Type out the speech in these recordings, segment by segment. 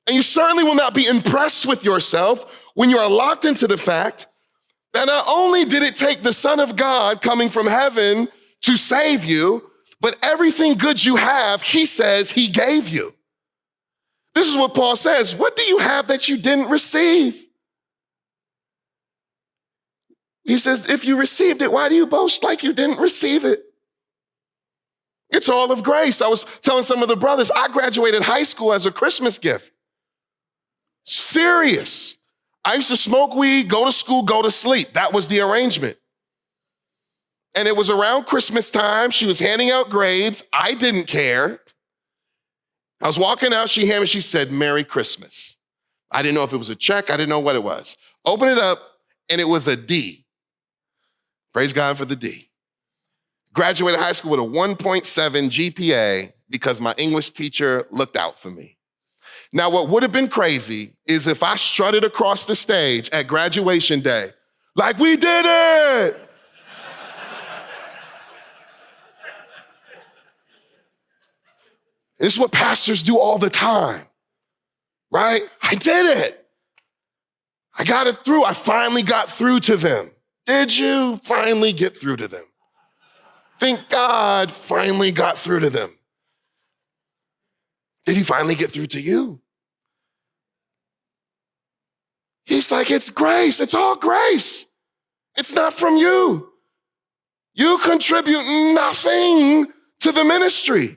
And you certainly will not be impressed with yourself when you are locked into the fact that not only did it take the Son of God coming from heaven to save you, but everything good you have, he says he gave you. This is what Paul says. What do you have that you didn't receive? He says, if you received it, why do you boast like you didn't receive it? It's all of grace. I was telling some of the brothers, I graduated high school as a Christmas gift. Serious. I used to smoke weed, go to school, go to sleep. That was the arrangement. And it was around Christmas time. She was handing out grades. I didn't care. I was walking out. She said, Merry Christmas. I didn't know if it was a check. I didn't know what it was. Open it up, and it was a D. Praise God for the D. Graduated high school with a 1.7 GPA because my English teacher looked out for me. Now, what would have been crazy is if I strutted across the stage at graduation day, like, we did it. This is what pastors do all the time, right? I did it. I got it through. I finally got through to them. Did you finally get through to them? Thank God finally got through to them. Did he finally get through to you? He's like, it's grace. It's all grace. It's not from you. You contribute nothing to the ministry.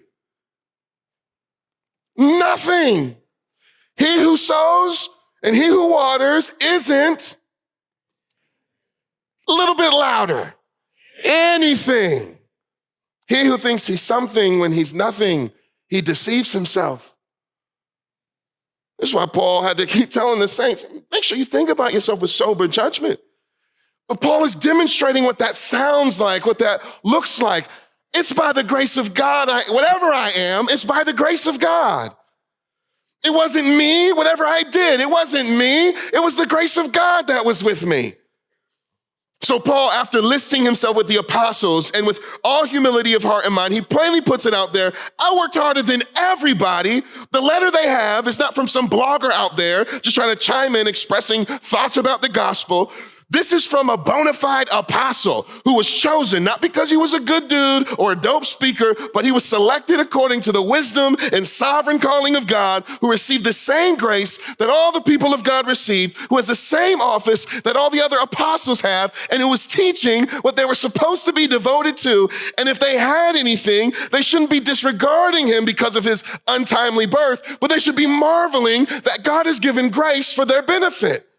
Nothing. He who sows and he who waters isn't, a little bit louder, anything. He who thinks he's something when he's nothing, he deceives himself. This is why Paul had to keep telling the saints, make sure you think about yourself with sober judgment. But Paul is demonstrating what that sounds like, what that looks like. It's by the grace of God. Whatever I am, it's by the grace of God. It wasn't me, whatever I did. It wasn't me. It was the grace of God that was with me. So Paul, after listing himself with the apostles and with all humility of heart and mind, he plainly puts it out there. I worked harder than everybody. The letter they have is not from some blogger out there just trying to chime in, expressing thoughts about the gospel. This is from a bona fide apostle who was chosen, not because he was a good dude or a dope speaker, but he was selected according to the wisdom and sovereign calling of God, who received the same grace that all the people of God received, who has the same office that all the other apostles have, and who was teaching what they were supposed to be devoted to. And if they had anything, they shouldn't be disregarding him because of his untimely birth, but they should be marveling that God has given grace for their benefit.